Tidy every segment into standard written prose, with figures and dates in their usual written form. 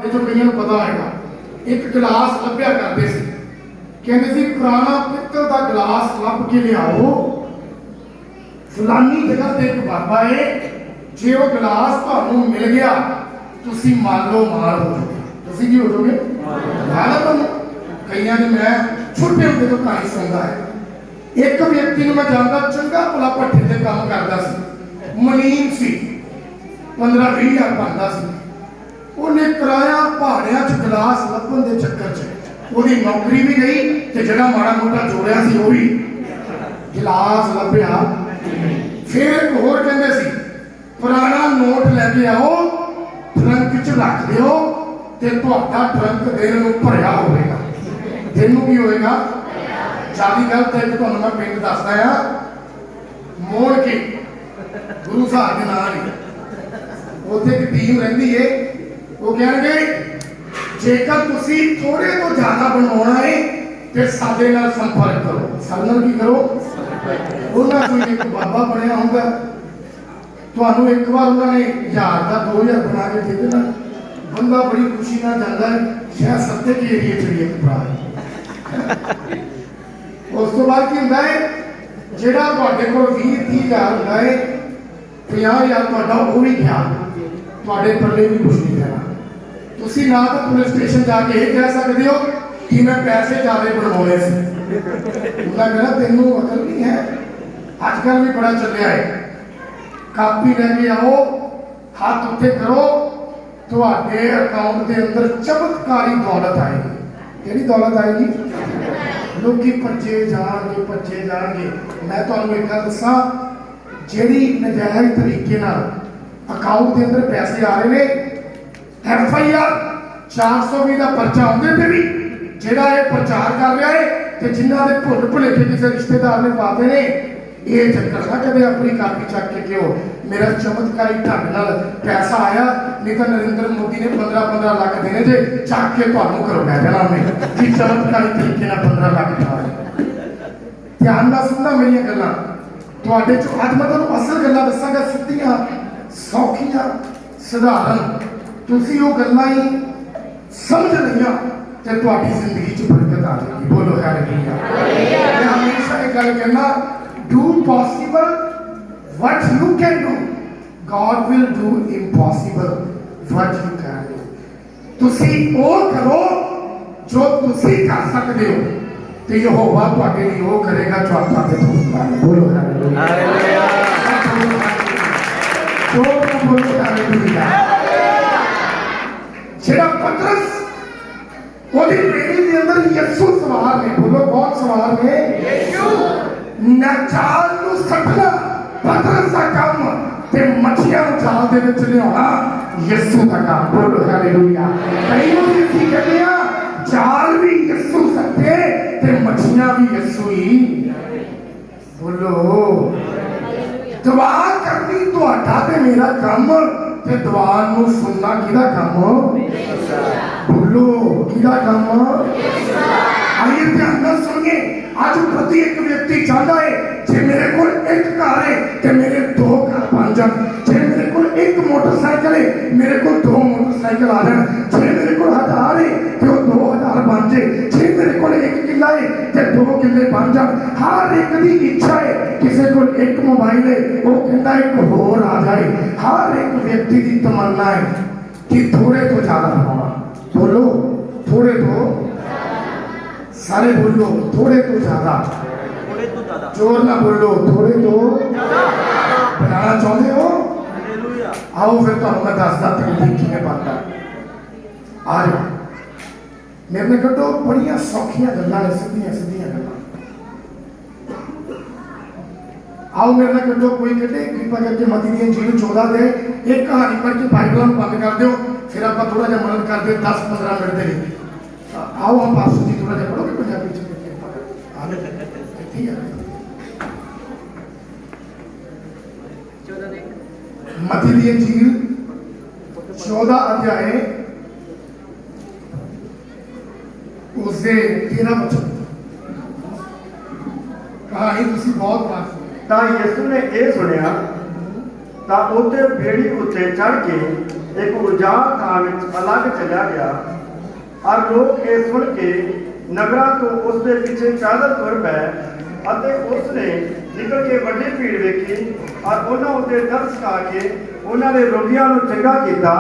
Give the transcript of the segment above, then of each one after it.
जो कई पता है एक गिलास लभ्या करते सी, कहते सी पुराना पित्तल का गिलास लभ के लियाओ, फलानी जगह से एक बाबा है, जे वो गिलास तुहानू मिल गया तुसी मान लो मार हो जाओगे। तुसी की हो जाओगे मार तुम। कई ने मैं छोटे होंगे तो कहानी सुनता है, एक व्यक्ति मैं जानता चंगा भला भट्ठे से काम करता सी, मनीन सी, 15-20 हज़ार बनता सी। उन्हें कराया पहाड़िया च गिलास लभन के चक्कर च वो नौकरी भी गई तो जगह माड़ा मोटा जोड़िया सी वो भी गिलास लभ्या। फिर एक होर कहते सी पुराना नोट लैके आओ, ट्रंक च रख दिओ ते तुहाडा ट्रंक दिन नूं भरिया होवेगा। दिन नूं की होएगा? जादी गल तो एक तुहानूं मैं पिंड दसदा आ, मोड़ के गुरु साहब के नाल ही उत्थे एक टीम रहिंदी है, वो कहणगे जेकर तुसी थोड़े तो ज़्यादा बनवाउणा है ते साडे नाल संपर्क करो। साडे नाल की करो? उन्हां कोई एक बाबा बनया होगा, तुहानूं एक बार उन्होंने 1000 का 2000 बना के दे देना, बंदा बड़ी खुशी ना जाता है, शायद सत्ते के एरिए च एक भरा है। उस तो बाद की होंदा है जिहड़ा तुहाडे कोल 20-30 हज़ार होंदा है, 50 हज़ार तुहाडा वो भी गया, तुहाडे पल्ले भी कुछ नहीं रहना। तुसी ना तो पुलिस स्टेशन जाके ये कह सकते हो कि मैं पैसे ज़्यादा बनवाने से, उन्हें कहना तेनों अकल नहीं है। आजकल भी बड़ा चलिया है, कापी लैके आओ, हाथ उत्ते करो, तुहाडे अकाउंट के अंदर चमत्कारी दौलत आएगी। केड़ी दौलत आएगी? लोग भज्जे जाएंगे। मैं तुहानूं एक गल दसां, जिहड़ी नजायज़ तरीके नाल अकाउंट के अंदर पैसे आ रहे हैं, FIR 420 का परचा आउंदे पे भी जिहड़ा ये प्रचार कर रहा है ते जिन्हां दे भुल भुलेखे किसी रिश्तेदार ने पाते ने, ये चक्कर ना कदे अपनी कापी चक के क्यों मेरा चमत्कारी ढंग नाल पैसा आया, नहीं तो नरेंद्र मोदी ने 15-15 लाख देने जे चक के तुहानूं घरों लै जाना मैं कि चमत्कारी तरीके नाल 15 लाख दिता। ध्यान नाल सुनना मेरियां गल्लां, तुहाडे चों अज मैं तुहानूं असल गल्लां दस्सांगा, सिद्धियां सौखियां सधारण, तुसी वो गल्लां ही समझ लईआं ते तुहाडी जिंदगी च बरकत आ जाएगी। बोलो हालेलुया। मैं हमेशा एक गल कहना, do possible what you can do, God will do impossible what you can do। तुसी वो करो जो तुसी कर सकते हो ते यहोवा तुहाडे लिए वो करेगा जो आप चाहते हो। बोलो हालेलुया। बोलो हालेलुया। जेड़ा पतरस ओदी बेड़ी के अंदर यीशु सवार ने, बोलो कौन सवार ने? यीशु। नचाल नूं सटना पतरस का काम ते मछियां नूं जाल दे विच लियाउणा यीशु का काम। बोलो हालेलुया। कई लोग इसी कहते हैं जाल भी यीशु सटे ते मछियां भी यीशु ही। बोलो दुआ करनी तुहाडा ते मेरा काम, ते दुआ नूं सुनना किहदा काम? बोलो किहदा काम? आइए ध्यान नाल सुनिए, आज प्रति एक व्यक्ति चाहता है जे मेरे को एक कार है ते मेरे 2 कार बन जान, जे मेरे को एक मोटरसाइकिल है मेरे को 2 मोटरसाइकिल आ जाए, जे मेरे को 1000 है तो 2000 बन जाए, जे मेरे को 1 किला है तो 2 किले बन जान। हर एक की इच्छा है, किसी को एक मोबाइल है वो कहता एक होर आ जाए। हर एक व्यक्ति की तमन्ना है कि थोड़े तो ज्यादा होना। बोलो थोड़े तो, सारे बोलो थोड़े तो ज्यादा, जोर ना बोलो थोड़े तो बनाना चाहते हो। आओ फिर तो मैं दसदा तकनीक किवें बनदा। आ जाओ मेरे कटो, बड़िया सौखियां गल्लां ने, सीधियां गल्लां। आओ मेरे नाल कटो, कोई कटे कृपा करके मती दी इंजील 14 दे एक कहानी पढ़ के बाइबल में बंद कर दो, फिर आप थोड़ा जिहा मनन करते 10-15 मिनट के लिए। आओ हम पासू जी थोड़ा जिहा पढ़ोगे पंजाबी च? ठीक है, मती दी इंजील 14 अध्याय उससे 13 वचन। कहानी तुसी बहुत बार ਤਾਂ ਯਿਸੂ ਨੇ ਇਹ ਸੁਣਿਆ ਤਾਂ ਉਹਦੇ ਬੇੜੀ ਉੱਤੇ ਚੜ੍ਹ ਕੇ एक उजाड़ थां विच अलग चला गया और लोग ये सुन के नगरां तो उसके पीछे पैदल तुर पए अते उसने निकल के वड्डी भीड़ वेखी और उन्हां उत्ते तरस खा के उन्हां दे रोगियां नूं चंगा कीता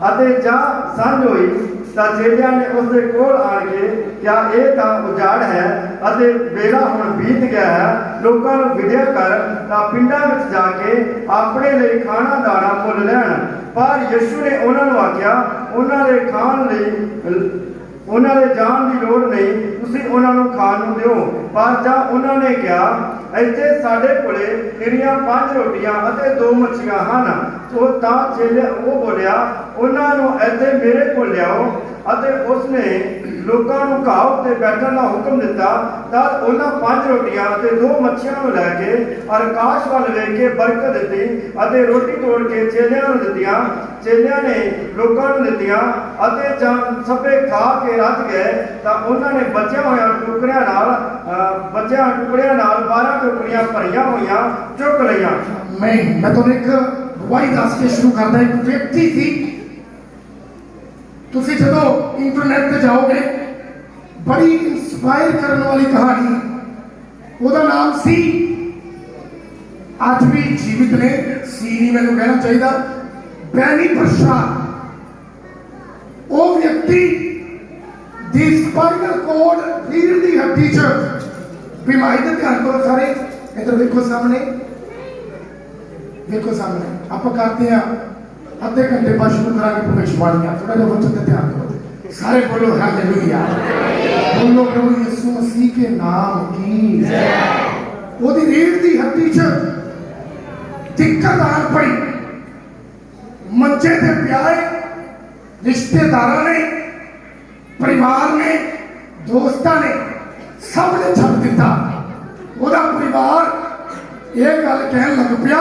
अते जां सांझ होई तां चेलियां ने उसदे कोल आण के क्या ये तां उजाड़ है अते वेला हुण बीत गया है लोकां नूं विद्या कर तां पिंडां विच जाके अपने लिए खाना दाना मुल लैण पर यीशु ने उन्हां नूं आख्या उन्हां दे खाण लई उन्हां दे जाण दी लोड़ नहीं तुसीं उन्हां नूं खाण नूं दिओ पर जां उन्हां ने कहा ਇੱਥੇ ਸਾਡੇ ਕੋਲੇ ਤੇਰੀਆਂ 5 ਰੋਟੀਆਂ ਅਤੇ 2 ਮੱਛੀਆਂ ਹਨ ਤੋ ਤਾਂ ਚੇਲੇ ਉਹ ਬੋਲਿਆ ਉਹਨਾਂ ਨੂੰ ਇੱਥੇ ਮੇਰੇ ਕੋਲ ਲਿਆਓ ਅਤੇ ਉਸਨੇ ਲੋਕਾਂ ਨੂੰ ਘਾਹ ਉੱਤੇ ਬੈਠਣ ਦਾ ਹੁਕਮ ਦਿੱਤਾ ਤਾਂ ਉਹਨਾਂ 5 ਰੋਟੀਆਂ ਅਤੇ 2 ਮੱਛੀਆਂ ਨੂੰ ਲੈ ਕੇ ਆਕਾਸ਼ ਵੱਲ ਵੇਖ ਕੇ ਬਰਕਤ ਦਿੱਤੀ ਅਤੇ ਰੋਟੀ ਤੋੜ ਕੇ ਚੇਲਿਆਂ ਨੂੰ ਦਿੱਤੀਆਂ ਚੇਲਿਆਂ ਨੇ ਲੋਕਾਂ ਨੂੰ ਦਿੱਤੀਆਂ ਅਤੇ ਜਦ ਸਭੇ ਖਾ ਕੇ ਰੱਜ ਗਏ ਤਾਂ ਉਹਨਾਂ ਨੇ ਬਚਿਆ ਹੋਇਆ ਟੁਕੜਿਆਂ ਨਾਲ 12 ਟੁਕੜੀਆਂ ਭਰੀਆਂ ਹੋਈਆਂ ਚੁੱਕ ਲਈਆਂ। मैं ਤੁਹਾਨੂੰ ਇੱਕ ਗਵਾਹੀ ਦੱਸ ਕੇ ਸ਼ੁਰੂ ਕਰਦਾ। ਇੱਕ ਵਿਅਕਤੀ ਸੀ, ਤੁਸੀਂ ਜਦੋਂ ਇੰਟਰਨੈਟ ਤੇ ਜਾਓਗੇ ਬੜੀ ਇੰਸਪਾਇਰ ਕਰਨ ਵਾਲੀ ਕਹਾਣੀ, ਉਹਦਾ ਨਾਮ ਸੀ, ਅੱਜ ਵੀ ਜੀਵਿਤ ਨੇ, ਸੀ ਨਹੀਂ ਮੈਨੂੰ ਕਹਿਣਾ ਚਾਹੀਦਾ, ਬੈਨੀ ਪ੍ਰਸ਼ਾਦ। ਉਹ ਵਿਅਕਤੀ ਦੀ ਸਪਾਈਨਲ ਕੋਡ ਰੀੜ ਦੀ ਹੱਡੀ 'ਚ ਬਿਮਾਰੀ ਦਾ ਧਿਆਨ ਕਰੋ ਸਾਰੇ, ਇੱਧਰ ਵੇਖੋ ਸਾਹਮਣੇ, ਵੇਖੋ ਸਾਹਮਣੇ। ਆਪਾਂ ਕਰਦੇ ਆ ਅੱਧੇ ਘੰਟੇ ਬਾਅਦ ਸ਼ੁਰੂ ਕਰਾਂਗੇ ਭਵਿੱਖਬਾਣੀਆਂ, ਥੋੜਾ ਜਿਹਾ ਬੱਚੇ ਤੇ ਧਿਆਨ ਕਰੋ ਸਾਰੇ, ਬੋਲੋ ਹਾਲੇਲੂਇਆ, ਬੋਲੋ ਪ੍ਰਭੂ ਯਿਸੂ ਮਸੀਹ ਕੇ ਨਾਮ ਕੀ ਜੈ। ਉਹਦੀ ਰੀੜ ਦੀ ਹੱਡੀ 'ਚ ਦਿੱਕਤ ਆਣ ਪਈ, ਮੰਜੇ ਤੇ ਪਿਆਏ, ਰਿਸ਼ਤੇਦਾਰਾਂ ਨੇ, ਪਰਿਵਾਰ ਨੇ, ਦੋਸਤਾਂ ਨੇ, ਸਭ ਨੇ ਛੱਡ ਦਿੱਤਾ। ਉਹਦਾ ਪਰਿਵਾਰ ਇਹ ਗੱਲ ਕਹਿਣ ਲੱਗ ਪਿਆ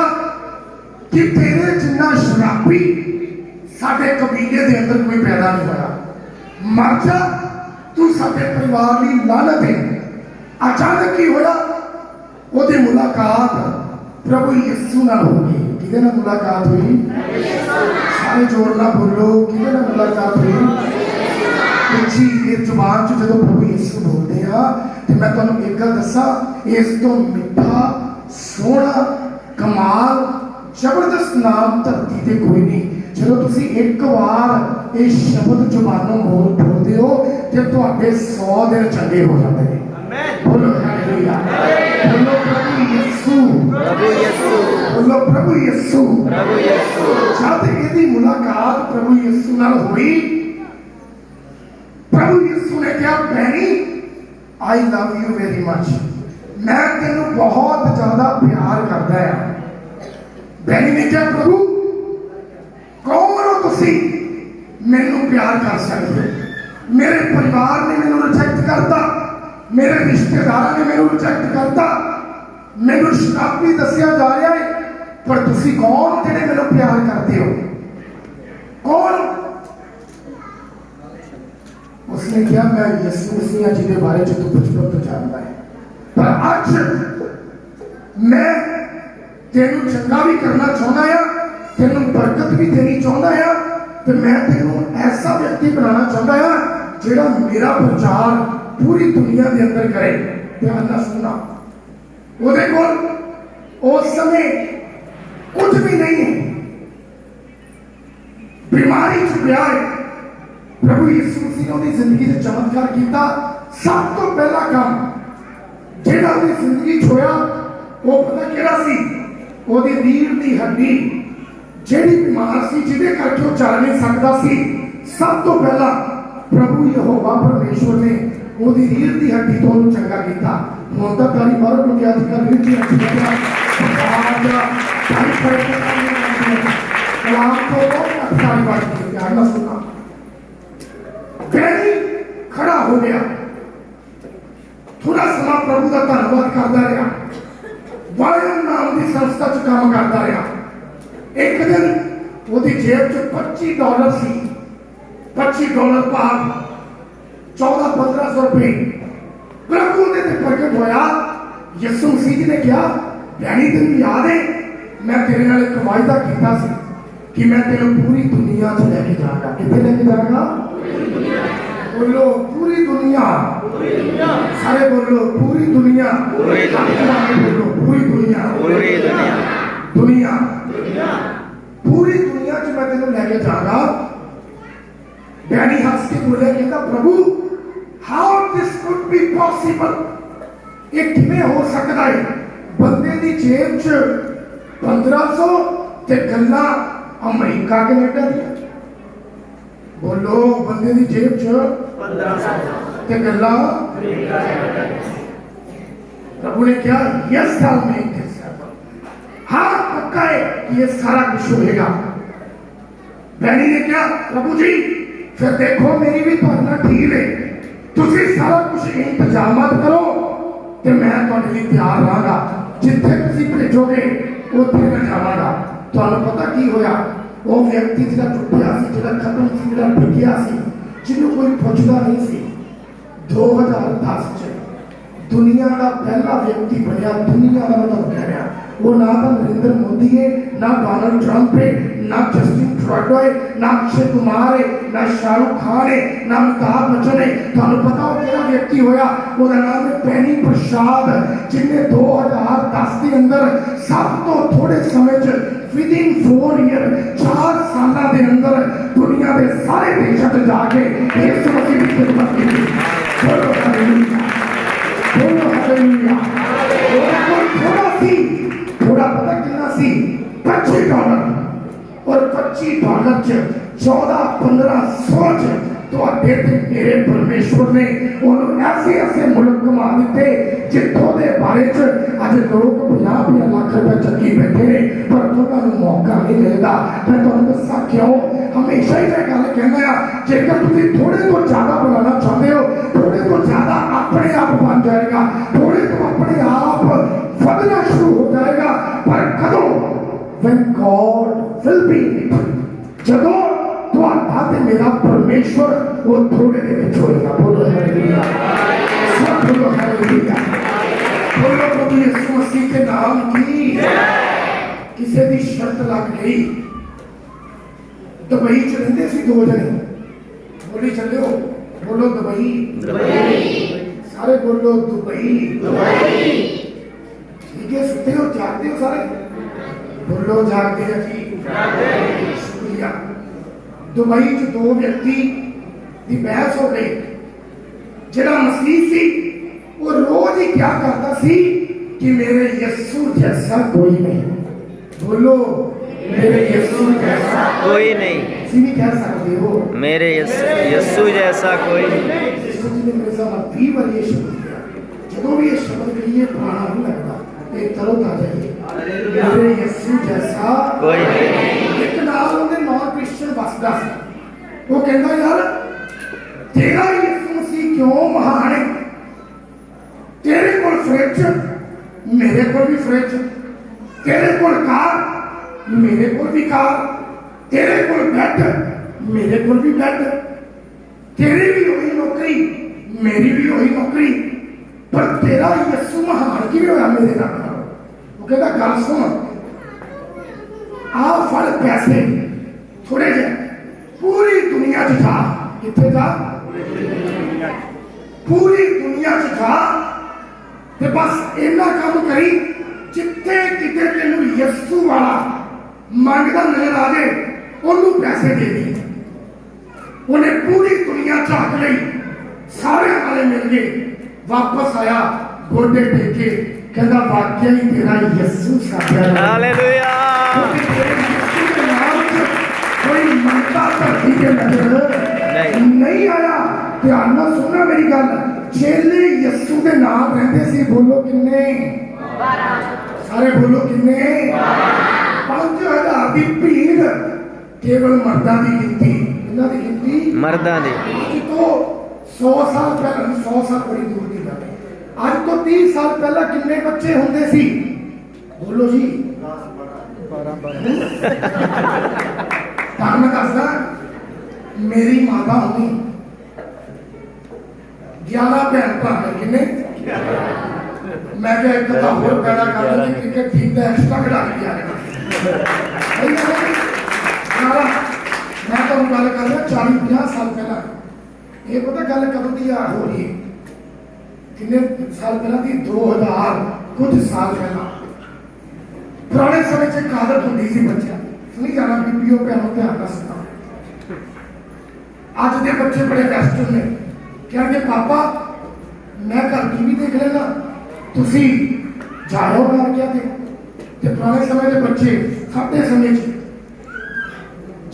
ਕਿ ਤੇਰੇ ਜਿੰਨਾ ਸ਼ਰਾਬੀ ਸਾਡੇ ਕਬੀਲੇ ਦੇ ਅੰਦਰ ਕੋਈ ਪੈਦਾ ਨਹੀਂ ਹੋਇਆ, ਮਰ ਜਾ, ਤੂੰ ਸਾਡੇ ਪਰਿਵਾਰ ਲਈ ਲਾਨਤ ਹੈ। ਅਚਾਨਕ ਕੀ ਹੋਇਆ, ਉਹਦੀ ਮੁਲਾਕਾਤ ਪ੍ਰਭੂ ਯਿਸੂ ਨਾਲ ਹੋ ਗਈ। ਕਿਹਦੇ ਨਾਲ ਮੁਲਾਕਾਤ ਹੋਈ? ਸਾਰੇ ਜ਼ੋਰ ਨਾਲ ਬੋਲੋ, ਕਿਹਦੇ ਨਾਲ ਮੁਲਾਕਾਤ ਹੋਈ? ਜੀ ਇਹ ਜ਼ੁਬਾਨ 'ਚ ਜਦੋਂ ਪ੍ਰਭੂ ਯਿਸੂ ਬੋਲਦੇ ਆ ਤੇ ਮੈਂ ਤੁਹਾਨੂੰ ਇੱਕ ਗੱਲ ਦੱਸਾਂ, ਇਸ ਤੋਂ ਮਿੱਠਾ, ਸੋਹਣਾ, ਕਮਾਲ, ਜ਼ਬਰਦਸਤ ਨਾਮ ਧਰਤੀ ਤੇ ਕੋਈ ਨਹੀਂ। ਜਦੋਂ ਤੁਸੀਂ ਇੱਕ ਵਾਰ ਇਹ ਸ਼ਬਦ ਜ਼ੁਬਾਨੋਂ ਬੋਲਦੇ ਹੋ ਤੇ ਤੁਹਾਡੇ 100 ਦਿਨ ਚੰਗੇ ਹੋ ਜਾਂਦੇ ਨੇ। ਬੋਲੋ ਹਾਲੇਲੂਇਆ, ਬੋਲੋ ਪ੍ਰਭੂ ਯਿਸੂ, ਪ੍ਰਭੂ ਯਿਸੂ, ਬੋਲੋ ਪ੍ਰਭੂ ਯਿਸੂ, ਪ੍ਰਭੂ ਯਿਸੂ। ਜਦ ਇਹਦੀ ਮੁਲਾਕਾਤ ਪ੍ਰਭੂ ਯਿਸੂ ਨਾਲ ਹੋਈ, ਪ੍ਰਭੂ ਯਿਸੂ ਨੇ ਕਿਹਾ, Benny I love you very much, ਮੈਂ ਤੈਨੂੰ ਬਹੁਤ ਜ਼ਿਆਦਾ ਪਿਆਰ ਕਰਦਾ ਹਾਂ। ਬੈਨੀ ਨੇ ਕਿਹਾ, ਪ੍ਰਭੂ ਕੌਣ ਹੋ ਤੁਸੀਂ ਮੈਨੂੰ ਪਿਆਰ ਕਰ ਸਕਦੇ? ਮੇਰੇ ਪਰਿਵਾਰ ਨੇ ਮੈਨੂੰ ਰਿਜੈਕਟ ਕਰਤਾ, ਮੇਰੇ ਰਿਸ਼ਤੇਦਾਰਾਂ ਨੇ ਮੈਨੂੰ ਰਿਜੈਕਟ ਕਰਤਾ, ਮੈਨੂੰ ਸ਼ਰਾਬੀ ਦੱਸਿਆ ਜਾ ਰਿਹਾ ਹੈ, ਪਰ ਤੁਸੀਂ ਕੌਣ ਜਿਹੜੇ ਮੈਨੂੰ ਪਿਆਰ ਕਰਦੇ ਹੋ? ਕੌਣ? उसने कहा, मैं यीशु मसीह जिसके बारे में तू बचपन तो जानता है, पर आज मैं तेनू चंगा भी करना चाहता है, तेनू बरकत भी देनी चाहता है, तो मैं तेनू ऐसा व्यक्ति बनाना चाहता है जिहड़ा मेरा प्रचार पूरी दुनिया के अंदर करे। ध्यान नाल सुनना, ਉਹਦੇ ਕੋਲ उस समय कुछ भी नहीं है, बीमारी च पिया है। प्रभु यीशु मसीह ने जिंदगी से चमत्कार किया। सब तो पहला काम जिहड़ा उसकी जिंदगी च होया वो पता किहड़ा सी? ਉਹਦੀ रीढ़ की हड्डी जिहड़ी बीमार सी, जिहदे करके वो चल नहीं सकता सी, सब तो पहला प्रभु यहोवा परमेश्वर ने ਉਹਦੀ रीढ़ की हड्डी तो ਉਹਨੂੰ चंगा किया। ਹੁਣ ਤਾਂ ਤਾਰੀ ਮਾਰੋ ਕਿਉਂਕਿ ਅੱਜ ਕੱਲ੍ਹ ਰੀढ़ की हड्डी का सुना खड़ा हो गया, थोड़ा समय प्रभु का धन्यवाद करता रहा, वायम नाम की संस्था च काम करता रहा। एक दिन वो जेब च $25 सी, $25 भाग 1400-1500 रुपए। प्रभु ने प्रकट होया, यीशु मसीह जी ने कहा, डैडी तेन याद है मैं तेरे नाल एक वायदा किया सी, कि मैं तेरे पूरी दुनिया से लेके जाऊंगा। कितने लेके जाऊंगा? बोलो पूरी दुनिया। सारे बोलो पूरी दुनिया। बोलो पूरी दुनिया। दुनिया पूरी दुनिया च मैं तेन लेके जाऊंगा। डैडी हंस के बोले, कहता प्रभु how this could be possible, ये किवें हो सकता है? बंदे दी जेब च 1500 ते गल्ला अमेरिका कनेडा दी। बोलो बंदे दी जेब च 1500 ते गल्ला। प्रभु ने क्या? यस टेल मी दिस, हाँ पक्का है कि ये सारा कुछ होएगा। डैडी ने क्या? प्रभु जी फिर देखो मेरी भी भावना ठीक है, तुसी सारा कुछ इंतजाम करो ते मैं तुहाडे लई तैयार रहांगा। जिथे तुसी भेजोगे उत्थे मैं जावांगा। तुहानूं पता की होया? वो व्यक्ति जिहड़ा टुटिया सी, जिहड़ा खत्म सी, जिहड़ा डुबिया सी, जिन्हों कोई पुछदा नहीं सी, 2010 च दुनिया का पहला व्यक्ति बनया। दुनिया का मतलब कह रहा, वो ना तो नरेंद्र मोदी है, ना डोनाल्ड ट्रंप है, ना जस्टिन ट्रूडो है, ना अक्षय कुमार है, ना शाहरुख खान है, ना अमिताभ बच्चन है। तुहानूं पता वो केड़ा व्यक्ति होया? उसका नाम है पैनी प्रसाद, जिन्हें 2010 के अंदर सब तो थोड़े समय विदिन 4 ईयर 4 साल के अंदर दुनिया के सारे देशों में जाके यीशु मसीह की खिदमत की। बोलो हालेलुया, बोलो हालेलुया। थोड़ा सी, थोड़ा पता कितना सी? $25 और $25 च 14-1500 तो मेरे परमेश्वर ने उन्होंने ऐसे ऐसे मुल्क घुमा दिते जितों के बारे च अज लोग 50-50 लाख रुपए चक्की बैठे ने, पर उन्होंने मौका नहीं मिलता। मैं तुहानूं दस्सां क्यों? हमेशा ही मैं गल कहना, जेकर तुसीं थोड़े तो ज्यादा बनाना चाहते हो, थोड़े तो ज्यादा अपने आप बन जाएगा, थोड़े तो अपने आप बढ़ना शुरू हो जाएगा। पर कदों? when God will be in it, जदों तुहाडा ते मेरा परमेश्वर वो थोड़े दे विच होएगा। बोलो हालेलुया, सब बोलो हालेलुया। बोलो प्रभु यीशु मसीह के नाम की। किसी दी शर्त लग गई। दुबई च रहिंदे सी 2 जने, बोली चलियो, बोलो दुबई। सारे बोलो दुबई। ठीक है, सुते हो जागते हो सारे? बोलो जागते हैं जी। शुक्रिया। दुबई च 2 व्यक्ति की बहस हो गई। जिहड़ा मसीह सी वो रोज ही क्या करता सी कि मेरे यीशु जैसा कोई नहीं। बोलो मेरे यीशु जैसा कोई नहीं। तुसीं भी कह सकते हो मेरे यीशु जैसा कोई नहीं। यीशु जी ने मेरे साथ 20 बार ये शब्द किया। जो भी ये शब्द कहिए पुराना नहीं लगता, एक तरह ताजा है। मेरे यीशु जैसा कोई नहीं। एक नाल उन्हें नॉन क्रिश्चियन वसदा सी। वो कहता यार तेरा यीशु मसीह क्यों महान है? तेरे कोल फ्रिज, मेरे कोल भी फ्रिज, तेरे कोल कार, मेरे कोल भी कार, तेरे कोल बेड, मेरे कोल भी बेड, तेरी भी वही नौकरी, मेरी भी वही नौकरी, पर तेरा यीशु महान किवें होया मेरे नाल? वो कहता गल सुन, आ फड़ पैसे थोड़े जे पूरी दुनिया च जा। किथे जा? पूरी दुनिया च जा ते बस इन्ना काम करी जिथे किते तेनू यीशु वाला मंगदा नजर आ जाए ओनू पैसे दे दी। उन्हें पूरी दुनिया झाक लई, सारे वाले मिल गए। वापस आया गोडे टेके, कहता वाकई ही तेरा यीशु साथिया। हालेलुया। कोई मंगता धरती के नजर नहीं आया। ध्यान नाल सुनना मेरी गल। चेले यीशु के नाम रहते सी। बोलो किन्ने? 12। सारे बोलो किन्ने? 5000 की भीड़ केवल मर्दां की गिनती। किन्ना दी गिनती? मर्दां दी। तो 100 साल पहले, 100 साल बड़ी दूर की गल है, आज तो 30 साल पहले किन्ने बच्चे होंदे सी? बोलो जी। 12 मैं दसदा, मेरी माता होनी 11 भैन भरा ने। किन्ने? मैं क्या एक तो होर पैदा कर दी क्रिकेट टीम का एक्स्ट्रा खिडारी आ गया। ਸਾਰਾ ਮੈਂ ਤੁਹਾਨੂੰ ਗੱਲ ਕਰ ਰਿਹਾ 40-50 ਸਾਲ ਪਹਿਲਾਂ। ਇਹ ਪਤਾ ਗੱਲ ਕਦੋਂ ਦੀ ਆ ਹੋ ਰਹੀ ਹੈ? ਕਿੰਨੇ ਸਾਲ ਪਹਿਲਾਂ ਦੀ? 2000 ਕੁਝ ਸਾਲ ਪਹਿਲਾਂ। ਪੁਰਾਣੇ ਸਮੇਂ 'ਚ ਇੱਕ ਆਦਤ ਹੁੰਦੀ ਸੀ ਬੱਚਿਆਂ ਦੀ, ਸੁਣੀ ਜਾਣਾ ਬੀਬੀਓ ਭੈਣੋਂ ਧਿਆਨ ਨਾਲ ਸੁਣੋ। ਅੱਜ ਦੇ ਬੱਚੇ ਬੜੇ ਵੈਸਟਰਨ ਨੇ, ਕਹਿੰਦੇ ਪਾਪਾ ਮੈਂ ਘਰ ਟੀਵੀ ਦੇਖ ਲੈਣਾ, ਤੁਸੀਂ ਜਾਓ ਬਾਹਰ ਕਿਆ ਤੇ ਪੁਰਾਣੇ ਸਮੇਂ ਦੇ ਬੱਚੇ ਸਾਡੇ ਸਮੇਂ 'ਚ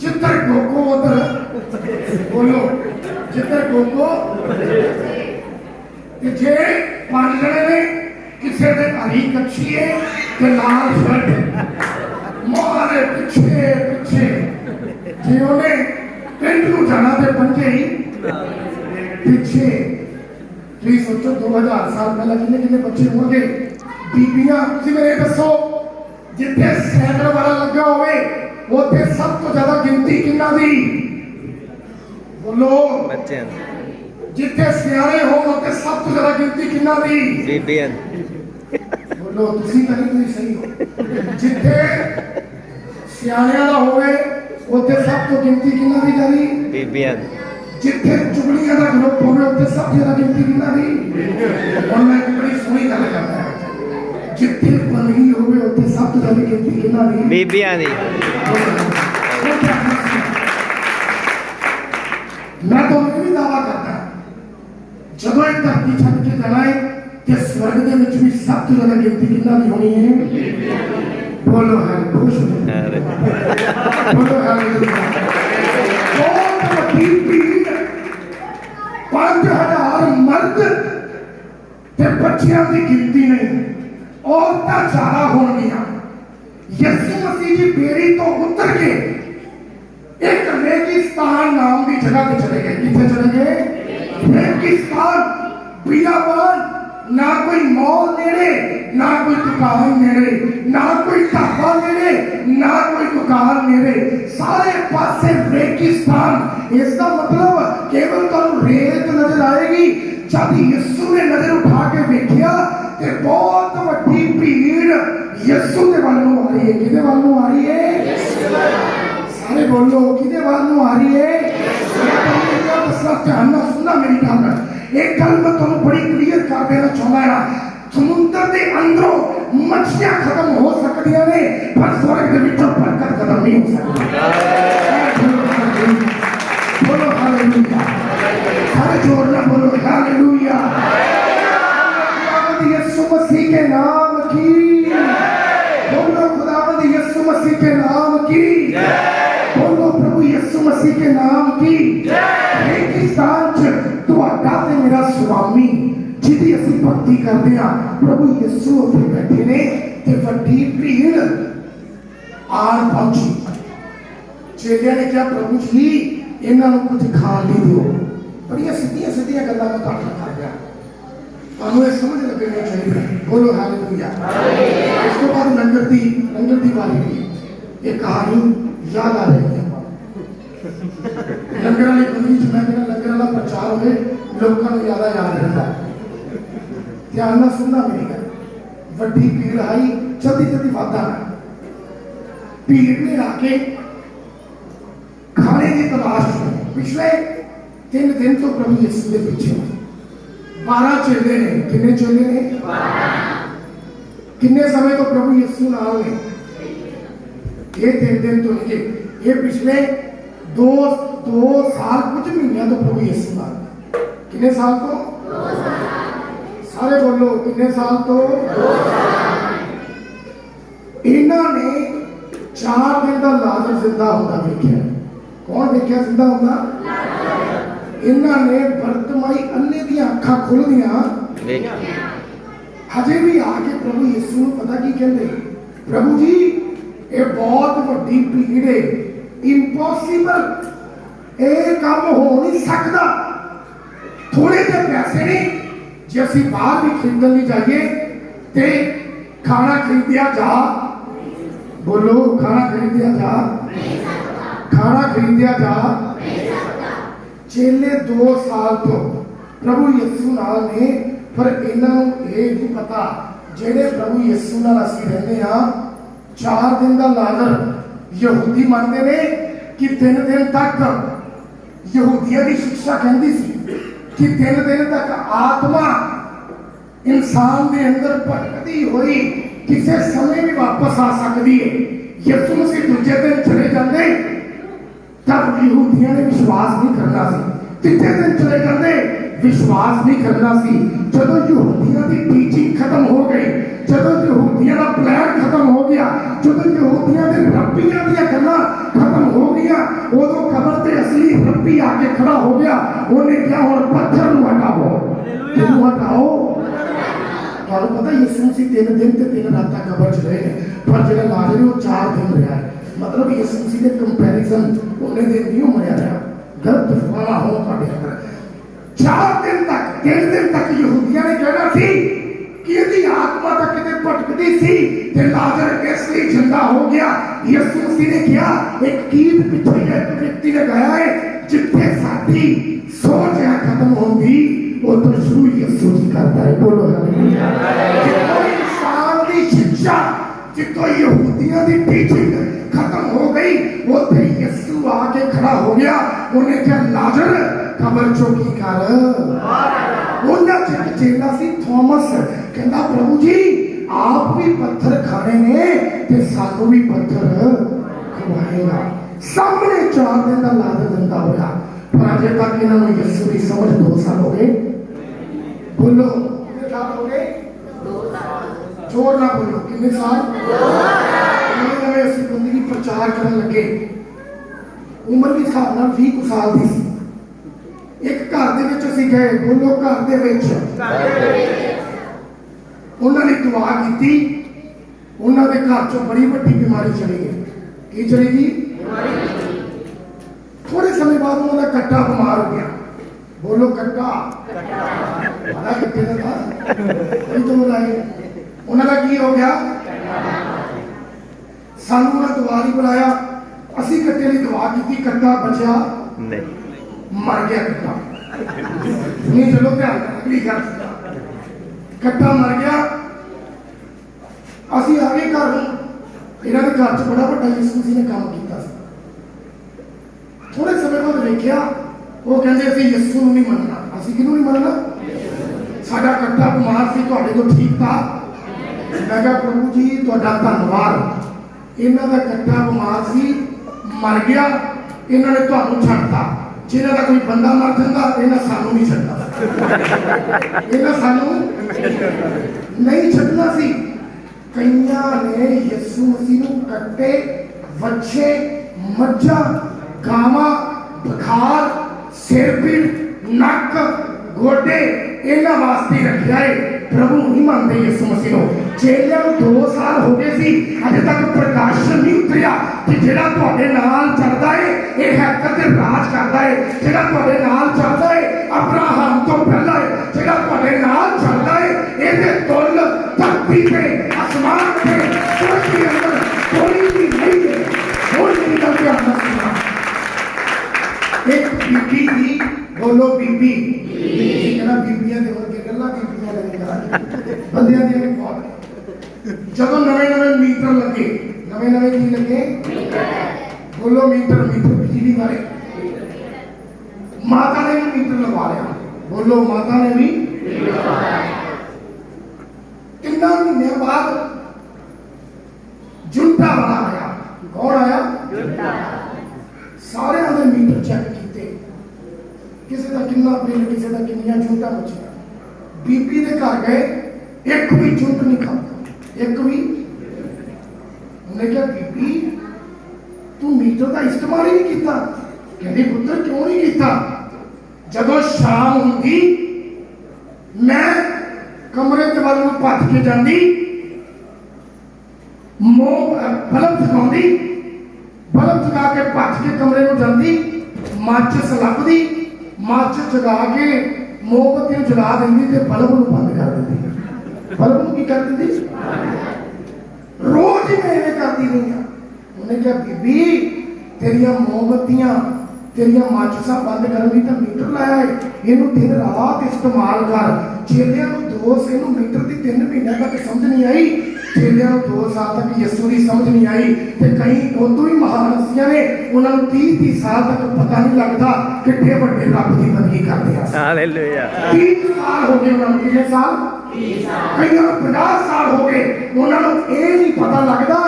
ਜਿੱਧਰ ਕੋਕੋ ਉਧਰ ਬੋਲੋ, ਜਿੱਧਰ ਕੋਕੋ। ਤੇ ਜੇ 5 ਜਣੇ ਨੇ, ਕਿਸੇ ਦੇ ਹਰੀ ਕੱਛੀ ਹੈ ਤੇ ਲਾਲ ਸ਼ਰਟ, ਮਾਰੇ ਪਿੱਛੇ ਪਿੱਛੇ। ਜੇ ਉਹਨੇ ਪਿੰਡ ਨੂੰ ਜਾਣਾ ਤੇ ਪੰਜੇ ਹੀ ਪਿੱਛੇ। ਤੁਸੀਂ ਸੋਚੋ 2000 ਸਾਲ ਪਹਿਲਾਂ ਕਿੰਨੇ ਕਿੰਨੇ ਬੱਚੇ ਹੋਣਗੇ। ਬੀਬੀਆਂ ਤੁਸੀਂ ਮੇਰੇ ਦੱਸੋ, ਜਿੱਥੇ ਸਾਈਕਲ ਵਾਲਾ ਲੱਗਾ ਹੋਵੇ ਉੱਥੇ ਸਭ ਤੋਂ ਜ਼ਿਆਦਾ ਗਿਣਤੀ ਕਿੰਨਾ ਦੀ? ਬੋਲੋ ਬੱਚਿਆਂ ਜਿੱਥੇ ਸਿਆਣੇ ਹੋਣ ਉੱਥੇ ਸਭ ਤੋਂ ਜ਼ਿਆਦਾ ਗਿਣਤੀ ਕਿੰਨਾ ਦੀ? ਬੀਬੀਆਂ ਬੋਲੋ ਤੁਸੀਂ ਤਾਂ ਨਹੀਂ, ਤੁਸੀਂ ਸਹੀ ਹੋ। ਜਿੱਥੇ ਸਿਆਣਿਆਂ ਦਾ ਹੋਵੇ ਉੱਥੇ ਸਭ ਤੋਂ ਗਿਣਤੀ ਕਿੰਨਾ ਦੀ ਜਾਰੀ? ਬੀਬੀਆਂ ਜਿੱਥੇ ਚੁਗਲੀਆਂ ਦਾ ਗਰੁੱਪ ਹੋਵੇ ਉੱਥੇ ਸਭ ਤੋਂ ਜ਼ਿਆਦਾ ਗਿਣਤੀ ਕਿੰਨਾ ਦੀ? ਹੁਣ ਮੈਂ ਇੱਕ ਬੜੀ ਸੋਹਣੀ ਗੱਲ ਕਰਦਾ, ਜਿੱਥੇ ਪਨਗੀ ਹੋਵੇ ਉੱਥੇ ਸਭ ਤੋਂ ਜ਼ਿਆਦਾ ਗਿਣਤੀ ਕਿੰਨਾ ਦੀ? ਬੀਬੀਆਂ ਦੀ। ਮੈਂ ਤੁਹਾਨੂੰ ਇਹ ਵੀ ਦਾਵਾ ਕਰਦਾ, ਜਦੋਂ ਇਹ ਧਰਤੀ ਛੱਡ ਕੇ ਜਾਣਾ ਹੈ ਤੇ ਸਵਰਗ ਦੇ ਵਿੱਚ ਵੀ ਸਭ ਤੋਂ ਜ਼ਿਆਦਾ ਗਿਣਤੀ ਕਿੰਨਾ ਦੀ ਹੋਣੀ ਹੈ? ਬੋਲੋ ਹੈ ਖੁਸ਼ ਬੋਲੋ ਹੈ। ਬਹੁਤ ਵੱਡੀ ਭੀੜ, 5000 ਮਰਦ ਤੇ ਬੱਚਿਆਂ ਦੀ ਗਿਣਤੀ ਨਹੀਂ, ਔਰਤਾਂ ਜ਼ਿਆਦਾ ਹੋਣਗੀਆਂ। ਯਿਸੂ ਮਸੀਹ ਦੀ ਬੇੜੀ ਤੋਂ ਉਤਰ ਕੇ ਇੱਕ ਰੇਗਿਸਤਾਨ ਨਾਮ ਦੀ ਜਗ੍ਹਾ ਤੇ ਚਲੇ ਗਏ। ਕਿੱਥੇ ਚਲੇ ਗਏ? ਰੇਗਿਸਤਾਨ, ਬਿਆਬਾਨ, ਨਾ ਕੋਈ ਮੌਲ ਨੇੜੇ, ਨਾ ਕੋਈ ਦੁਕਾਨ ਨੇੜੇ, ਨਾ ਕੋਈ ਢਾਬਾ ਨੇੜੇ, ਨਾ ਕੋਈ ਦੁਕਾਨ ਨੇੜੇ, ਸਾਰੇ ਪਾਸੇ ਰੇਗਿਸਤਾਨ। ਇਸ ਦਾ ਮਤਲਬ ਕੇਵਲ ਤੁਹਾਨੂੰ ਰੇਤ ਨਜ਼ਰ ਆਏਗੀ। ਜਦ ਯਿਸੂ ਨੇ ਨਜ਼ਰ ਉਠਾ ਕੇ ਵੇਖਿਆ ਤੇ ਬਹੁਤ ਵੱਡੀ ਭੀੜ ਯਿਸੂ ਦੇ ਵੱਲ ਨੂੰ ਆ ਰਹੀ ਹੈ। ਕਿਹਦੇ ਵੱਲ ਨੂੰ ਆ ਰਹੀ ਹੈ? ਸਾਰੇ ਬੋਲੋ ਕਿਹਦੇ ਵੱਲ ਨੂੰ ਆ ਰਹੀ ਹੈ? ਦੱਸਣਾ ਧਿਆਨ ਨਾਲ ਸੁਣਨਾ ਮੇਰੀ ਗੱਲ। एक गल मैं तुम बड़ी क्लियर कर देना चाहता है, समुद्र के अंदरों मछलियां खत्म हो सकती ने पर स्वर्ग के विचों बरकत खत्म नहीं हो सकती। बोलो हालेलुया, सारे जोर ना बोलो हालेलुया। खुदावंद यीशु मसीह के नाम की, बोलो खुदावंद यीशु मसीह के नाम की, बोलो प्रभु यीशु मसीह के नाम की। रेगिस्तान ਤੁਹਾਡਾ ਤੇ ਮੇਰਾ ਸੁਆਮੀ ਜਿਹਦੀ ਅਸੀਂ ਭਗਤੀ ਕਰਦੇ ਹਾਂ, ਪ੍ਰਭੂ ਯਿਸੂ ਉੱਥੇ ਬੈਠੇ ਨੇ ਤੇ ਵੱਡੀ ਭੀੜ ਆਣ ਪਹੁੰਚੀ। ਚੇਲਿਆਂ ਨੇ ਕਿਹਾ ਪ੍ਰਭੂ ਜੀ ਇਹਨਾਂ ਨੂੰ ਕੁਝ ਖਾਣ ਲਈ ਦਿਓ। ਬੜੀਆਂ ਸਿੱਧੀਆਂ ਸਿੱਧੀਆਂ ਗੱਲਾਂ ਮੈਂ ਤੁਹਾਡੇ ਨਾਲ ਕਰ ਰਿਹਾ, ਤੁਹਾਨੂੰ ਇਹ ਸਮਝ ਲੱਗਣੀ ਚਾਹੀਦੀ। ਬੋਲੋ ਹਾਲੇਲੂਇਆ। ਇਸ ਤੋਂ ਬਾਅਦ ਲੰਗਰ ਦੀ ਵਾਰੀ ਹੋਈ। ਇਹ ਕਹਾਣੀ ਯਾਦ ਆ ਰਹੀ ਹੈ। ਲੰਗਰ ਵਾਲੀ ਬੰਦਗੀ ਚ ਮੈਂ ਕਹਿੰਦਾ ਲੰਗਰ ਵਾਲਾ ਪ੍ਰਚਾਰ ਹੋਵੇ, ਲੋਕਾਂ ਨੂੰ ਜ਼ਿਆਦਾ ਯਾਦ ਰਹਿੰਦਾ। ਧਿਆਨ ਨਾਲ ਸੁਣਨਾ ਮੇਰੀ ਗੱਲ। ਵੱਡੀ ਭੀੜ ਆਈ, ਜਲਦੀ ਵਾਧਾ। ਭੀੜ ਨੇ ਆ ਕੇ ਖਾਣੇ ਦੀ ਤਲਾਸ਼ ਪਿਛਲੇ 3 ਦਿਨ ਤੋਂ ਪ੍ਰਭੂ ਯਿਸੂ ਦੇ ਪਿੱਛੇ 12 ਚੇਲੇ ਨੇ। ਕਿੰਨੇ ਚੇਲੇ ਨੇ? 12। ਕਿੰਨੇ ਸਮੇਂ ਤੋਂ ਪ੍ਰਭੂ ਯਿਸੂ ਨਾਲ ਨੇ? ਇਹ 3 ਦਿਨ ਤੋਂ ਨਹੀਂ, ਇਹ ਪਿਛਲੇ 2 ਸਾਲ ਕੁਝ ਮਹੀਨਿਆਂ ਤੋਂ ਪ੍ਰਭੂ ਯਿਸੂ ਨਾਲ। ਕਿੰਨੇ ਸਾਲ ਤੋਂ? 2 ਸਾਲ। ਸਾਰੇ ਬੋਲੋ ਕਿੰਨੇ ਸਾਲ ਤੋਂ? 2 ਸਾਲ। ਇਹਨਾਂ ਨੇ 4 ਦਿਨ ਦਾ ਲਾਜ਼ਰ ਜ਼ਿੰਦਾ ਹੁੰਦਾ ਵੇਖਿਆ। ਕੌਣ ਵੇਖਿਆ ਜ਼ਿੰਦਾ ਹੁੰਦਾ? ਇਹਨਾਂ ਨੇ ਬਰਤਮਾਈ ਅੰਨੇ ਦੀਆਂ ਅੱਖਾਂ ਖੁੱਲ੍ਹਦੀਆਂ ਹਜੇ ਵੀ ਆ ਕੇ ਪ੍ਰਭੂ ਯਿਸੂ ਨੂੰ ਪਤਾ ਕੀ ਕਹਿੰਦੇ? ਪ੍ਰਭੂ ਜੀ ਇਹ ਬਹੁਤ ਵੱਡੀ ਭੀੜ ਹੈ, ਇੰਪੋਸੀਬਲ, ਇਹ ਕੰਮ ਹੋ ਨਹੀਂ ਸਕਦਾ। ਥੋੜੇ ਜਿਹੇ ਪੈਸੇ ਨੇ, ਜੇ ਅਸੀਂ ਬਾਹਰ ਵੀ ਖਰੀਦਣ ਲਈ ਜਾਈਏ ਤੇ ਖਾਣਾ ਖਰੀਦਿਆ ਜਾ, ਬੋਲੋ ਖਾਣਾ ਖਰੀਦਿਆ ਜਾ, ਖਾਣਾ ਖਰੀਦਿਆ ਜਾ। ਚੇਲੇ 2 ਸਾਲ ਤੋਂ ਪ੍ਰਭੂ ਯਿਸੂ ਨਾਲ ਨੇ, ਪਰ ਇਹਨਾਂ ਨੂੰ ਇਹ ਨਹੀਂ ਪਤਾ ਜਿਹੜੇ ਪ੍ਰਭੂ ਯਿਸੂ ਨਾਲ ਅਸੀਂ ਰਹਿੰਦੇ ਹਾਂ 4 ਦਿਨ ਦਾ ਲਾਜ਼ਰ ਯਹੂਦੀ ਮੰਨਦੇ ਨੇ, कि 3 दिन तक यहूदियों की शिक्षा कहती सी कि 3 दिन तक आत्मा इंसान के अंदर भटकती हुई किसी समय भी वापस आ सकती है। यीशु मसीह दूजे दिन चले जाते तब यहूदियों ने विश्वास नहीं करना सी। तीजे दिन चले जाते विश्वास नहीं करना सी। जब यहूदियों की टीचिंग खत्म हो गई, जब यहूदियों का प्लान खत्म हो गया, जब यहूदियों के रब्बियां दी गल्लां खत्म हो गया, उदों कबर ते असली रब्बी आके खड़ा हो गया। उन्हें क्या हुण पत्थर नूं हटाओ, किहनूं हटाओ? तुहानूं पता यीशु मसीह 3 दिन ते 3 रातां कबर च रहे हैं, पर जिहड़ा लाजर वो 4 दिन रहा है। मतलब यीशु मसीह के कंपैरिजन उन्हें दिन नहीं मरिया रहा। गलत फहमा हो तुहाडे अंदर। 4 दिन तक 3 दिन तक यहूदियों ने कहना सी कि यदि आत्मा तक किते भटकती सी ते लाजर इसलिए जिंदा हो गया। यीशु मसीह ने कहा, एक गीत पिछले एक व्यक्ति ने गाया है, जिथे साडी सोच है खत्म होगी वो तो शुरू यीशु जी करता है। बोलो हालेलुया। जितो इंसान की शिक्षा, जितो यहूदियों की टीचिंग खत्म हो गई, वो थे यीशु आके खड़ा हो गया। उन्हें क्या लाजर कबर चो की कर। उन्हें एक चेला सी थॉमस कहता, प्रभु जी आप भी पत्थर खाने ने ते सानू भी पत्थर खवाएगा। सामने 4 दिन का लाजर जिंदा होया, पर अजे तक इन्होंने यीशु की समझ 2 साल हो गए। बोलो कितने साल हो गए? 2 साल। जोर ना बोलो, कितने साल? 2 साल। नवे असीं बंदगी प्रचार करन लगे, उम्र भी हिसाब नाल 20 साल दी सी। एक घर दे विच असीं गए। बोलो घर दे विच। उन्होंने दुआ की, उन्होंने घर चो बड़ी वड्डी बीमारी चली गई। की चली गई? थोड़े समय बाद उन्होंने कट्टा बीमार हो गया। बोलो कट्टा। बड़ा कट्टे का था, कोई तो बुलाए। उन्होंने की हो गया? सानू उन्हें दुआ नहीं बुलाया, असी कट्टे की दुआ की, कट्टा बचा नहीं, मर गया कट्टा। नहीं चलो ध्यान अगली गल, कट्टा मर गया। असी आ गए घर, इन्हों के घर च बड़ा बड़ा यीशु मसीह ने काम किया। थोड़े समय बाद देखा वो कहते असीं यीशु नहीं मनना। असीं किहनूं नहीं मनना? साडा कट्टा बीमार सी, तुहाडे तो ठीक था। मैं कहा प्रभु जी तुहाडा धन्नवाद, इन्हां दा कट्टा बीमार सी, मर गया, इन्हां ने तुहानूं छड्डता। जिन्हां दा कोई बंदा मर जांदा, इन्हां सानूं नहीं छड्डदा। इन्हां सानूं नहीं छड्डना सी। कईयां ने यीशु मसीह नूं कट्टे, वच्छे, मज्झां, गावां, बुखार, सिरपीड़, नक, गोडे इन्हां वास्ते रखिया है। प्रभु नहीं मानते यीशु मसीह को। चेलियां 2 साल हो गए सी, अजे तक प्रकाशन नहीं उतरिया कि जिहड़ा तुहाडे नाल चलदा है ये हैकर ते राज करदा है। जिहड़ा तुहाडे नाल चलदा है अब्राहम तो पहला है। जिहड़ा तुहाडे नाल चलदा है इहदे तुल धरती पे आसमान पे सूरज के अंदर कोई भी नहीं है। और नहीं करके आना सुना। एक बीबी थी, बोलो बीबी। कहना बीबियां दे वर्गे गल्लां बीबियां लगे करा बंदियां दी नहीं बहुत। जब नवे मीटर लगे, नवे की लगे? बोलो मीटर बिजली वाले। माता ने भी मीटर लगवा लिया। बोलो माता ने भी। 3 महीने बाद जुंटा वाला आया। कौन आया? सारे आदे मीटर चेक किए, किसी का कितना बिल, किसी का किनिया झूठा बचिया। बीबी के घर गए, एक भी झूठ नहीं खाता, एक भी। उन्हें क्या बीबी तू मीटर का इस्तेमाल ही नहीं किया? कहती पुत्र क्यों नहीं किया? जब शाम होंगी मैं कमरे के वाल में भज के जाती, बल्ब जगाती, बल्ब जगा के भज के कमरे में जाती, माचिस लभदी, माचिस जगा के मोमबत्ती जला देंगी ते बल्ब नूं बंद कर देंदी। बल्ब नूं की कर देंदी? रोज ही मैं इवें करती रही हां। उन्हें कहा बीबी तेरिया मोमबत्तियां, तेरिया माचिसां बंद करनी तो मीटर लाया है, इनू दिन रात इस्तेमाल कर। चेलियां नूं दोष इनू मीटर की 3 महीने तक समझ नहीं आई। चेलियां 2 साल तक यीशु की समझ नहीं आई ते कई उदों ही महान हस्तियां ने उन्होंने 30 साल तक पता नहीं लगता कितने बड़े रब की बंदगी करते हैं। हालेलुया 30 साल हो गए उन्होंने, कितने साल? कई 50 साल हो गए उन्होंने ये नहीं पता लगता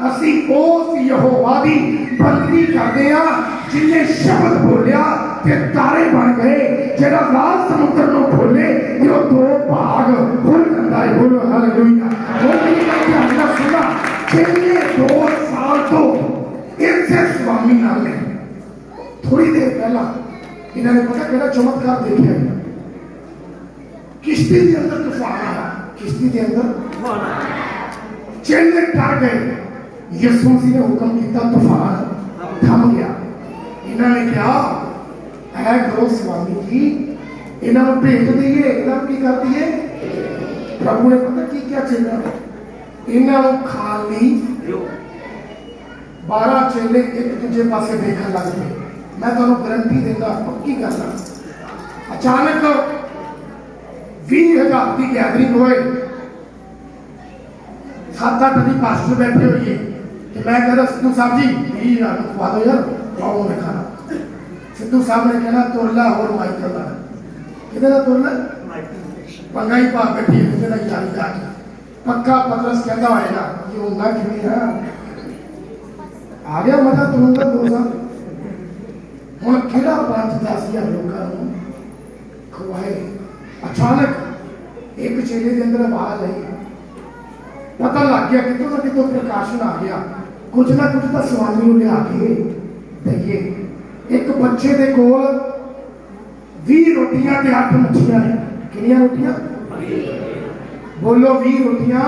असी उस यहोवा की बंदगी करते हैं जिन्हें शब्द बोलिया ते तारे बन गए, जेड़ा लाल समुद्र नो खोले ते वो 2 भाग खुल जाता है। बोलो हालेलुया। सुना पिछले 2 साल तो इसे स्वामी नाल ने थोड़ी देर पहला इन्होंने पता केड़ा चमत्कार देखा है, किश्ती के अंदर तूफान आया, किश्ती के अंदर चेले डर गए, यीशु मसीह ने हुक्म किया तूफान थम गया। इन्होंने कहा है करो स्वामी जी इन्होंने भेज दिए, इन्होंने की कर दिए। प्रभु ने पता की क्या चेला इन्होंने खाली 12 चेले एक दूजे पासे देखने लग गए। मैं तुम्हें गारंटी देना पक्की गल है, अचानक 20,000 की गैदरिंग होए, 7-8 दी पास्टर बैठे हुए तो मैं कहता सिद्धू साहब जी 20,000 खवा दो यार, आओ मैं खाना। सिद्धू साहब ने कहना तुरला और माइकल का किधर ना तुरला पंगा ही पा बैठी है किधर ना यारी काट पक्का पतरस कहता होएगा ये होगा कि नहीं है आ गया मजा तुरंत दोसा हुन किहड़ा 5-10,000 लोगों को खवाए। अचानक एक चेले के अंदर आवाज आई, पता लग गया कितों ना कितों प्रकाशन आ गया, कुछ ना कुछ तो स्वामी को लिया के दईए। एक बच्चे के कोल 20 रोटियां ते 8 मछलियां ने। कितनी रोटियां? बोलो 20 रोटियां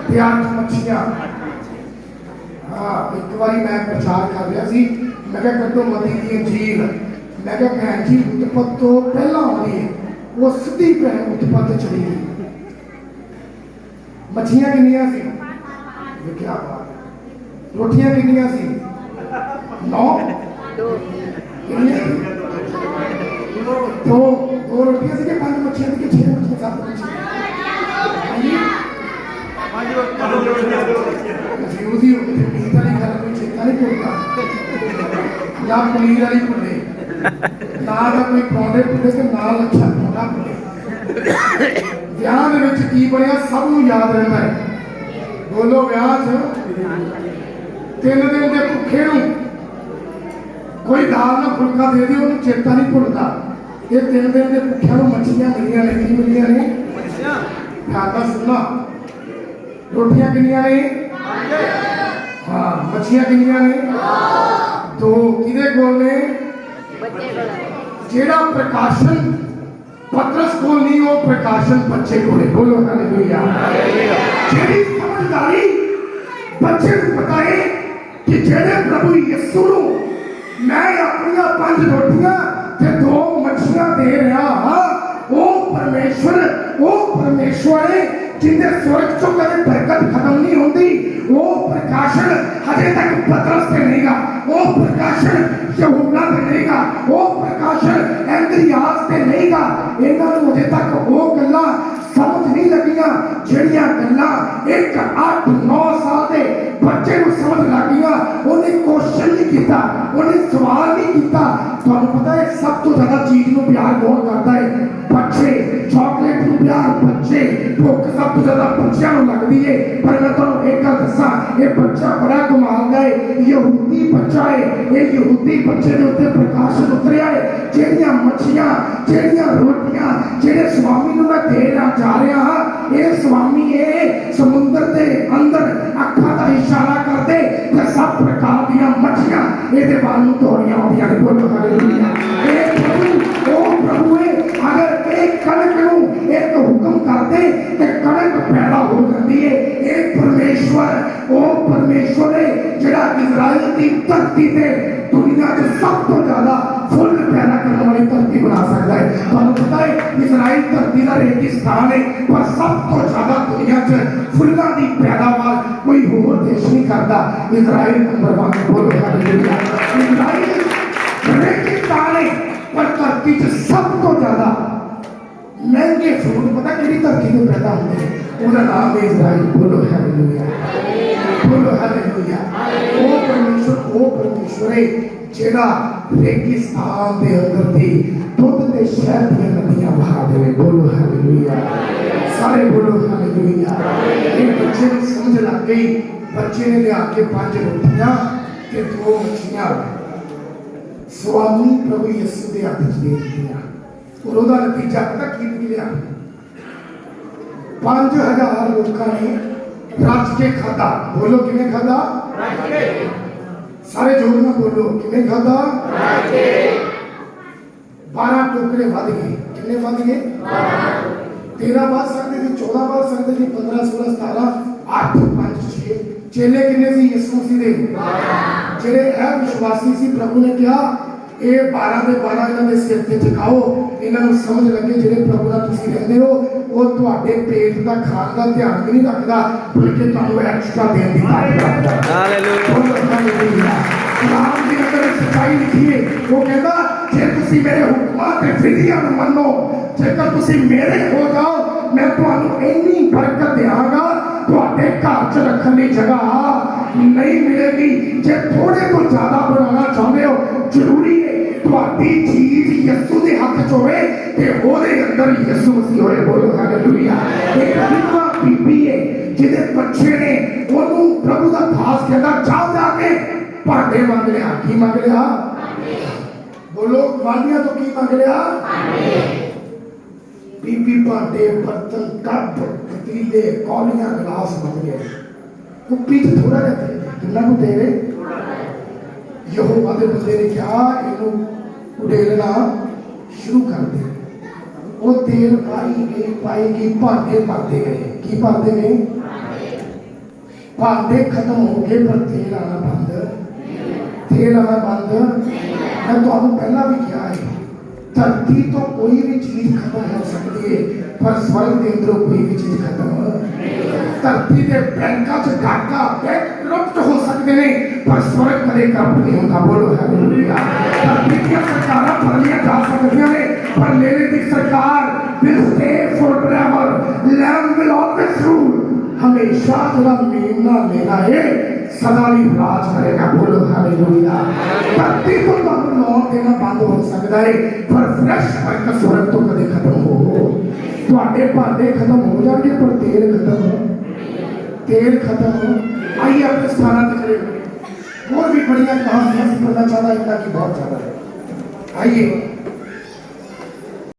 ते 8 मछलियां। हाँ एक बार मैं प्रचार कर रहा सी, मैं क्या कटो मती की अंजीर, मैं क्या भैन जी उत्पत्त तो पहला आनी है वो सीधी भैन उत्पत्त चली गई। मछलियां कितनियां सी? क्या बात है। रोटियां कितनियां सी? 9 दो रोटियां से 5 मछलियां थी 6 मछलियां 7 मछलियां कंफ्यूज ही हो गए। मीट वाली गल कोई चेता नहीं भूलता ना पनीर वाली भुले ना का कोई पौधे भुले ते ना लच्छा पौधा भुले। विआह दे विच की बनया सब नूं याद रहंदा है। बोलो विआह च 3 दिन दे भुखे नूं कोई दाल ना फुलका दे दे उन्हें चेता नहीं भुलता। ये 3 दिन के भुखिया को मछलियां मिलियां ने, की मिलियां ने? ध्यान सुनना, रोटियां कितनियां ने? हाँ मछलियां कितनियां ने? 2। किहदे कोल ने? जेड़ा प्रकाशन पतरस कोल नहीं वो प्रकाशन बच्चे कोल है। बोलो हालेलुया। जेड़ी समझदारी बच्चे को पता है कि जेड़े प्रभु यीशु नूं मैं अपन 5 रोटियां ते 2 मछलियां दे रहा हाँ वो परमेश्वर है जिंदे स्वर्ग चो कदे बरकत खत्म नहीं होती। वो प्रकाशन हजे तक पतरस पे नहींगा, वो प्रकाशन यूहन्ना पे नहींगा, वो प्रकाशन एंद्रियास पे नहींगा। इन्हां नूं हजे तक वो गल्लां समझ नहीं लगियां ਜਿਹੜੀਆਂ ਗੱਲਾਂ 1 8 9 साल के बच्चे को समझ लग गया। उन्हें क्वेश्चन नहीं किया, उन्हें सवाल नहीं किया। तुहानू पता है सब तो ज्यादा चीज को प्यार कौन करता है? बच्चे। चॉकलेट को प्यार बच्चे, भुख सब तो ज्यादा बच्चों को लगती है। पर मैं तुहानू एक गल दसा, ये बच्चा बड़ा कमाल का है, यहूदी बच्चा है। ये यहूदी बच्चे के उत्ते प्रकाशन उतरिया है। ਜਿਹੜੀਆਂ मछलियां ਜਿਹੜੀਆਂ रोटियां ਜਿਹੜੇ स्वामी ਨੂੰ मैं दे जा रहा हाँ ये स्वामी है समुद्र के अंदर अखा का इशारा करते तो सब प्रकार दियां मछलियां ये वाल नूं दौड़ियां आउंदियां ने। बोलो हालेलुया। ओ प्रभु है अगर एक कणक नूं एक हुक्म करते तो कणक पैदा हो जाती है। ये परमेश्वर ओ परमेश्वर है जिहड़ा इजराइल की धरती से दुनिया के सब तो ज्यादा फुल पैदा करने वाली धरती बना सकता है। तुहानू पता है इजराइल धरती का रेगिस्तान है पर सब तो ज्यादा दुनिया च फुल्लां की पैदावार कोई होर देश नहीं करता। Israel number 1। बोलो हालेलुया। इजराइल रेगिस्तान है पर धरती च सब तो ज्यादा महंगे फ्रूट पता किहड़ी धरती से पैदा होंदे हैं? ਉਹਦਾ ਨਾਮ ਹੈ ਇਜ਼ਰਾइल। बोलो हालेलुया, बोलो हालेलुया। ਉਹ ਪਰਮੇਸ਼ਵਰ ਹੈ ਜਿਹੜਾ रेगिस्तान ਦੇ अंदर ਦੀ ਦੁੱਧ ਤੇ ਸ਼ਹਿਦ ਦੀਆਂ ਨਦੀਆਂ ਵਹਾ ਦੇਵੇ। बोलो हालेलुया, सारे बोलो हालेलुया। ਇਹ ਬੱਚੇ ਨੂੰ ਸਮਝ ਲੱਗ ਗਈ। ਬੱਚੇ ਨੇ ਲਿਆ ਕੇ 5 ਰੋਟੀਆਂ ਤੇ 2 ਮੱਛੀਆਂ स्वामी प्रभु यीशु के हाथ दे दिया और ਉਹਦਾ नतीजा पता की निकलिया। 5000 लोगों ने रच के खादा। बोलो किवें खादा? रच के। सारे जोर में बोलो किवें खादा? रच के। 12 टोकरे वध गए। कितने वध गए? 13 बच सकते थे, 14 बच सकते थे, 15 16 17 8 5 6 चेले कितने सी यीशु मसीह दे? ਜਿਹੜੇ ਇਹ ਵਿਸ਼ਵਾਸੀ ਸੀ ਪ੍ਰਭੂ ਨੇ ਕਿਹਾ ਇਹ 12 ਦੇ 12 ਇਹਨਾਂ ਦੇ ਸਿਰ ਤੇ ਚੁਕਾਓ। ਇਹਨਾਂ ਨੂੰ ਸਮਝ ਲੱਗੇ ਜਿਹੜੇ ਪ੍ਰਭੂ ਨਾਲ ਤੁਸੀਂ ਰਹਿੰਦੇ ਹੋ ਉਹ ਤੁਹਾਡੇ ਪੇਟ ਦਾ ਖਾਣ ਦਾ ਧਿਆਨ ਵੀ ਨਹੀਂ ਰੱਖਦਾ ਬਲਕਿ ਤੁਹਾਨੂੰ ਐਕਸਟਰਾ ਦੇਣ ਦੀ ਤਾਕਤ ਰੱਖਦਾ। ਹਾਲੇਲੂਇਆ। ਕਲਾਮ ਦੇ ਅੰਦਰ ਸੱਚਾਈ ਲਿਖੀ ਹੈ। ਉਹ ਕਹਿੰਦਾ ਜੇ ਤੁਸੀਂ ਮੇਰੇ ਹੁਕਮਾਂ ਤੇ ਵਿਧੀਆਂ ਨੂੰ ਮੰਨੋ, ਜੇਕਰ ਤੁਸੀਂ ਮੇਰੇ ਹੋ ਜਾਓ ਮੈਂ ਤੁਹਾਨੂੰ ਇੰਨੀ ਬਰਕਤ ਦਿਆਂਗਾ ਤੁਹਾਡੇ ਘਰ 'ਚ ਰੱਖਣ ਦੀ ਜਗ੍ਹਾ ਨਹੀਂ ਮਿਲੇਗੀ। ਜੇ ਥੋੜੇ ਤੋਂ ਜ਼ਿਆਦਾ ਬਣਾਉਣਾ ਚਾਹੁੰਦੇ ਹੋ ਜ਼ਰੂਰੀ ਹੈ ਤੁਹਾਡੀ ਚੀਜ਼ ਯਿਸੂ ਦੇ ਹੱਥ 'ਚ ਹੋਵੇ ਤੇ ਉਹਦੇ ਅੰਦਰ ਯਿਸੂ ਮਸੀਹ ਹੋਏ। ਬੋਲੋ ਹਾਲੇਲੂਇਆ। ਇੱਕ ਵਿਧਵਾ ਬੀਬੀ ਹੈ ਜਿਹਦੇ ਬੱਚੇ ਨੇ ਉਹਨੂੰ ਪ੍ਰਭੂ ਦਾ ਦਾਸ ਕਹਿੰਦਾ ਜਾ ਕੇ ਭਾਂਡੇ ਮੰਗ ਲਿਆ। ਕੀ ਮੰਗ ਲਿਆ? ਬੋਲੋ ਗਵਾਂਢੀਆਂ ਤੋਂ ਕੀ ਮੰਗ ਲਿਆ? बीबी भांडे बर्तन कप पतीले कौलियां गिलास बन गए। कुप्पी च थोड़ा रहता है कितना को दे यहोवा दे बंदे ने क्या इन्हों उड़ेलना शुरू कर दे। वो तेल पाएगी भांडे भरते गए। की भरते गए? भांडे खत्म हो गए पर तेल आना बंद। तेल आना बंद। मैं तो पहला भी क्या है धरती तो कोई भी चीज खत्म हो सकती है पर स्वर्ग के अंदर कोई भी चीज खत्म हो। धरती के बैंकों से डाका करप्ट हो सकते हैं पर स्वर्ग कदे करप्ट नहीं होता। बोलो हालेलुया। धरती की सरकारें बदलियां जा सकती हैं पर लेने की सरकार will stay forever. Lamb will always rule. हमेशा जरा मेमना लेना है सदा भी राज करेगा। बोलो हालेलुया। धरती को तो लौट देना बंद हो सकता है पर फ्रेश बरकत स्वर्ग तो कदे खत्म हो। ਤੁਹਾਡੇ ਭਾਂਡੇ खत्म हो जाएंगे पर तेल खत्म हो। तेल खत्म हो। आइए अपने स्थान पे खड़े हो। और भी बढ़िया कहानियां सुनना चाहता है इनका की बहुत ज्यादा है। आइए